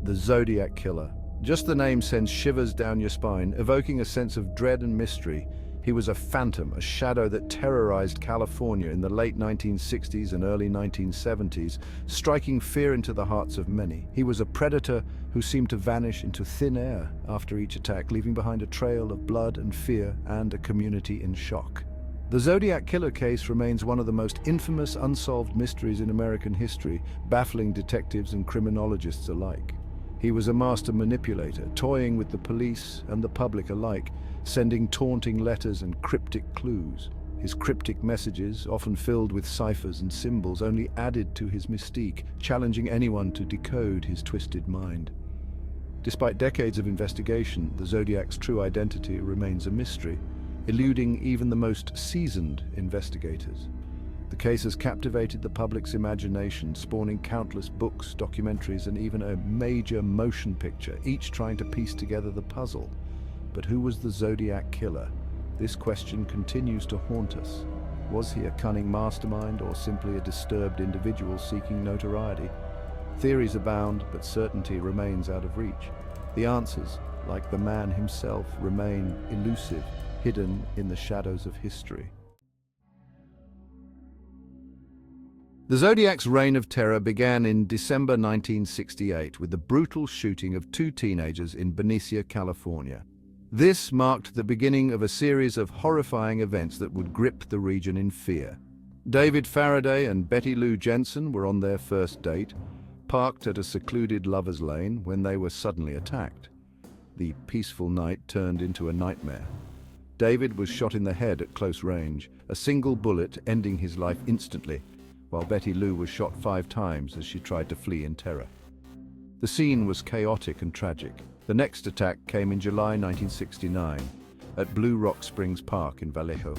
The Zodiac Killer. Just the name sends shivers down your spine, evoking a sense of dread and mystery. He was a phantom, a shadow that terrorized California in the late 1960s and early 1970s, striking fear into the hearts of many. He was a predator who seemed to vanish into thin air after each attack, leaving behind a trail of blood and fear and a community in shock. The Zodiac Killer case remains one of the most infamous unsolved mysteries in American history, baffling detectives and criminologists alike. He was a master manipulator, toying with the police and the public alike, sending taunting letters and cryptic clues. His cryptic messages, often filled with ciphers and symbols, only added to his mystique, challenging anyone to decode his twisted mind. Despite decades of investigation, the Zodiac's true identity remains a mystery, eluding even the most seasoned investigators. The case has captivated the public's imagination, spawning countless books, documentaries, and even a major motion picture, each trying to piece together the puzzle. But who was the Zodiac Killer? This question continues to haunt us. Was he a cunning mastermind or simply a disturbed individual seeking notoriety? Theories abound, but certainty remains out of reach. The answers, like the man himself, remain elusive, hidden in the shadows of history. The Zodiac's reign of terror began in December 1968 with the brutal shooting of two teenagers in Benicia, California. This marked the beginning of a series of horrifying events that would grip the region in fear. David Faraday and Betty Lou Jensen were on their first date, parked at a secluded lover's lane when they were suddenly attacked. The peaceful night turned into a nightmare. David was shot in the head at close range, a single bullet ending his life instantly, while Betty Lou was shot 5 times as she tried to flee in terror. The scene was chaotic and tragic. The next attack came in July 1969 at Blue Rock Springs Park in Vallejo.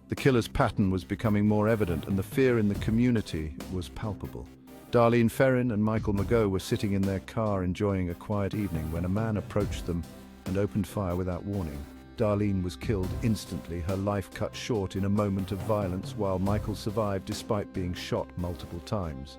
The killer's pattern was becoming more evident and the fear in the community was palpable. Darlene Ferrin and Michael Mageau were sitting in their car enjoying a quiet evening when a man approached them and opened fire without warning. Darlene was killed instantly, her life cut short in a moment of violence, while Michael survived despite being shot multiple times.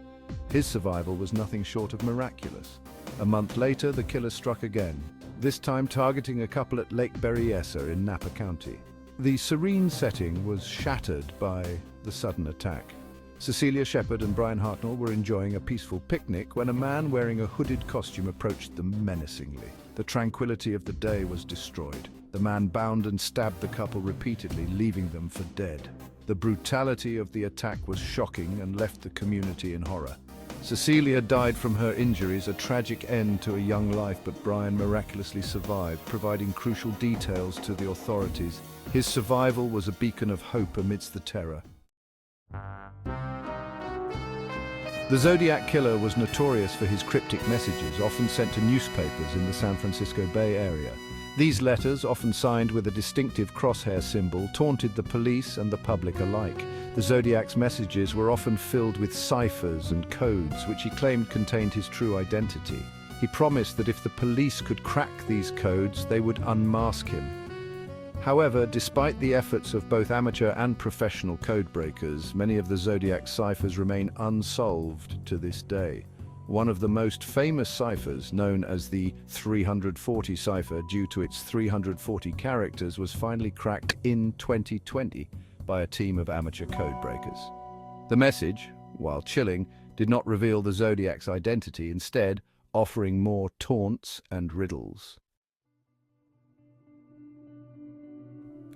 His survival was nothing short of miraculous. A month later, the killer struck again, this time targeting a couple at Lake Berryessa in Napa County. The serene setting was shattered by the sudden attack. Cecilia Shepard and Brian Hartnell were enjoying a peaceful picnic when a man wearing a hooded costume approached them menacingly. The tranquility of the day was destroyed. The man bound and stabbed the couple repeatedly, leaving them for dead. The brutality of the attack was shocking and left the community in horror. Cecilia died from her injuries, a tragic end to a young life, but Brian miraculously survived, providing crucial details to the authorities. His survival was a beacon of hope amidst the terror. The Zodiac Killer was notorious for his cryptic messages, often sent to newspapers in the San Francisco Bay Area. These letters, often signed with a distinctive crosshair symbol, taunted the police and the public alike. The Zodiac's messages were often filled with ciphers and codes, which he claimed contained his true identity. He promised that if the police could crack these codes, they would unmask him. However, despite the efforts of both amateur and professional codebreakers, many of the Zodiac ciphers remain unsolved to this day. One of the most famous ciphers, known as the 340 cipher due to its 340 characters, was finally cracked in 2020 by a team of amateur codebreakers. The message, while chilling, did not reveal the Zodiac's identity, instead offering more taunts and riddles.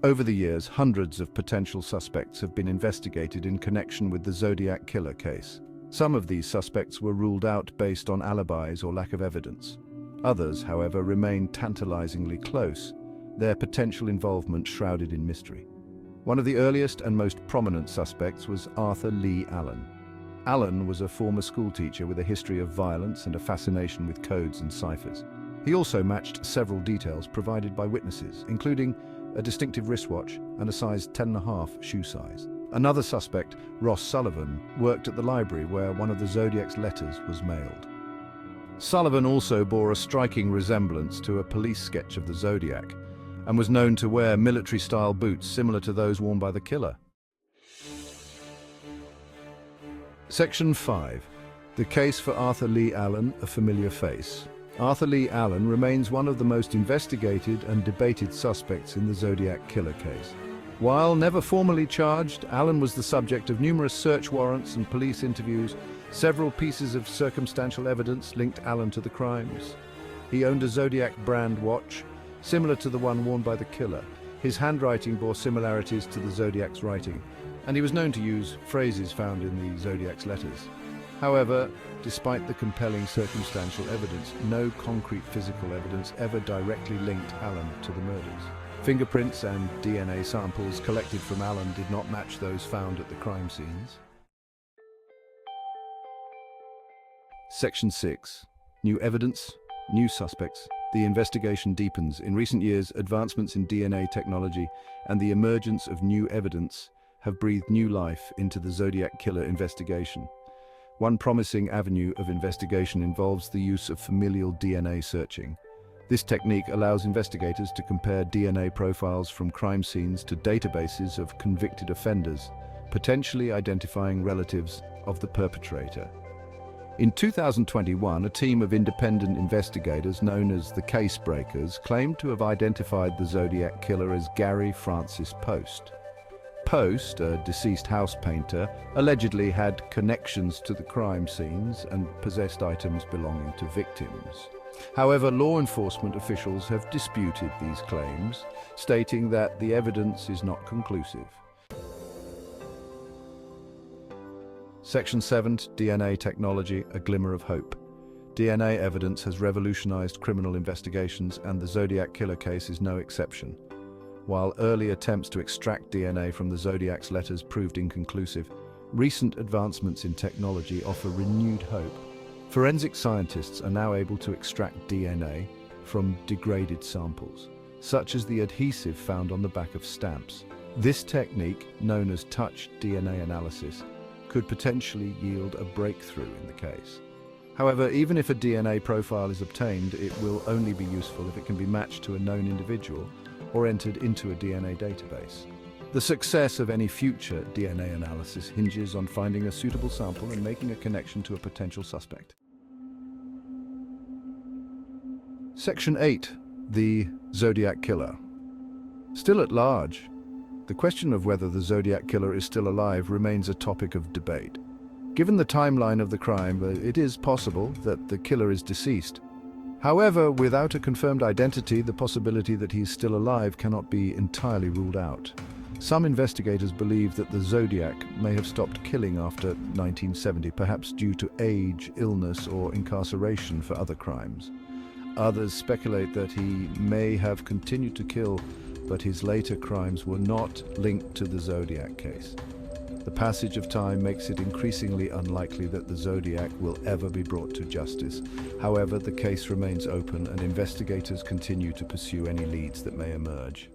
Over the years, hundreds of potential suspects have been investigated in connection with the Zodiac Killer case. Some of these suspects were ruled out based on alibis or lack of evidence. Others, however, remain tantalizingly close, their potential involvement shrouded in mystery. One of the earliest and most prominent suspects was Arthur Lee Allen. Allen was a former schoolteacher with a history of violence and a fascination with codes and ciphers. He also matched several details provided by witnesses, including a distinctive wristwatch and a size 10.5 shoe size. Another suspect, Ross Sullivan, worked at the library where one of the Zodiac's letters was mailed. Sullivan also bore a striking resemblance to a police sketch of the Zodiac and was known to wear military-style boots similar to those worn by the killer. Section 5. The case for Arthur Lee Allen, a familiar face. Arthur Lee Allen remains one of the most investigated and debated suspects in the Zodiac killer case. While never formally charged, Allen was the subject of numerous search warrants and police interviews. Several pieces of circumstantial evidence linked Allen to the crimes. He owned a Zodiac brand watch, similar to the one worn by the killer. His handwriting bore similarities to the Zodiac's writing, and he was known to use phrases found in the Zodiac's letters. However, despite the compelling circumstantial evidence, no concrete physical evidence ever directly linked Allen to the murders. Fingerprints and DNA samples collected from Allen did not match those found at the crime scenes. Section 6. New evidence, new suspects. The investigation deepens. In recent years, advancements in DNA technology and the emergence of new evidence have breathed new life into the Zodiac killer investigation. One promising avenue of investigation involves the use of familial DNA searching. This technique allows investigators to compare DNA profiles from crime scenes to databases of convicted offenders, potentially identifying relatives of the perpetrator. In 2021, a team of independent investigators known as the Case Breakers claimed to have identified the Zodiac killer as Gary Francis Post. Post, a deceased house painter, allegedly had connections to the crime scenes and possessed items belonging to victims. However, law enforcement officials have disputed these claims, stating that the evidence is not conclusive. Section 7. DNA technology, a glimmer of hope. DNA evidence has revolutionized criminal investigations, and the Zodiac killer case is no exception. While early attempts to extract DNA from the Zodiac's letters proved inconclusive, recent advancements in technology offer renewed hope. Forensic scientists are now able to extract DNA from degraded samples, such as the adhesive found on the back of stamps. This technique, known as touch DNA analysis, could potentially yield a breakthrough in the case. However, even if a DNA profile is obtained, it will only be useful if it can be matched to a known individual or entered into a DNA database. The success of any future DNA analysis hinges on finding a suitable sample and making a connection to a potential suspect. Section 8. The Zodiac Killer. Still at large, the question of whether the Zodiac Killer is still alive remains a topic of debate. Given the timeline of the crime, it is possible that the killer is deceased. However, without a confirmed identity, the possibility that he is still alive cannot be entirely ruled out. Some investigators believe that the Zodiac may have stopped killing after 1970, perhaps due to age, illness, or incarceration for other crimes. Others speculate that he may have continued to kill, but his later crimes were not linked to the Zodiac case. The passage of time makes it increasingly unlikely that the Zodiac will ever be brought to justice. However, the case remains open and investigators continue to pursue any leads that may emerge.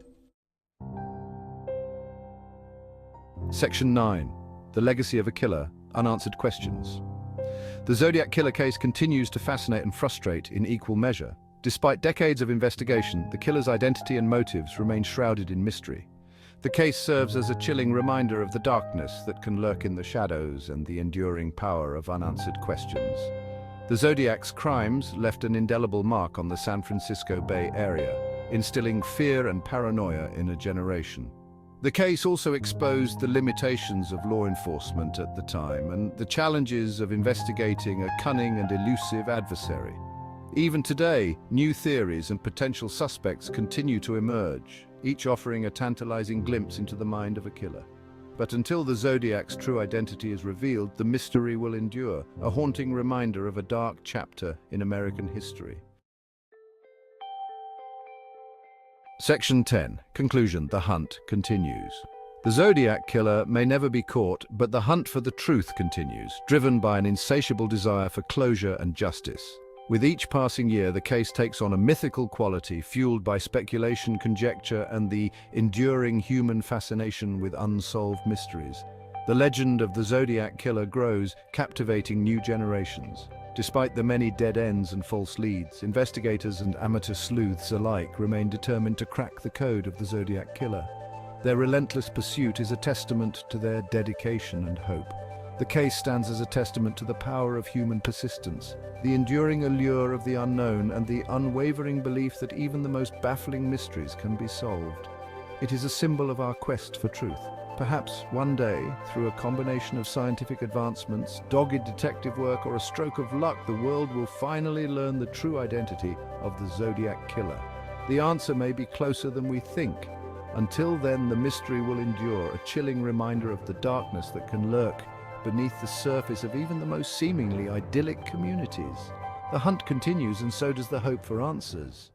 Section 9. The Legacy of a Killer, Unanswered Questions. The Zodiac killer case continues to fascinate and frustrate in equal measure. Despite decades of investigation, the killer's identity and motives remain shrouded in mystery. The case serves as a chilling reminder of the darkness that can lurk in the shadows and the enduring power of unanswered questions. The Zodiac's crimes left an indelible mark on the San Francisco Bay Area, instilling fear and paranoia in a generation. The case also exposed the limitations of law enforcement at the time and the challenges of investigating a cunning and elusive adversary. Even today, new theories and potential suspects continue to emerge, each offering a tantalizing glimpse into the mind of a killer. But until the Zodiac's true identity is revealed, the mystery will endure, a haunting reminder of a dark chapter in American history. Section 10. Conclusion. The hunt continues. The Zodiac killer may never be caught, but the hunt for the truth continues, driven by an insatiable desire for closure and justice. With each passing year, the case takes on a mythical quality, fueled by speculation, conjecture, and the enduring human fascination with unsolved mysteries. The legend of the Zodiac killer grows, captivating new generations. Despite the many dead ends and false leads, investigators and amateur sleuths alike remain determined to crack the code of the Zodiac killer. Their relentless pursuit is a testament to their dedication and hope. The case stands as a testament to the power of human persistence, the enduring allure of the unknown, and the unwavering belief that even the most baffling mysteries can be solved. It is a symbol of our quest for truth. Perhaps one day, through a combination of scientific advancements, dogged detective work, or a stroke of luck, the world will finally learn the true identity of the Zodiac killer. The answer may be closer than we think. Until then, the mystery will endure, a chilling reminder of the darkness that can lurk beneath the surface of even the most seemingly idyllic communities. The hunt continues, and so does the hope for answers.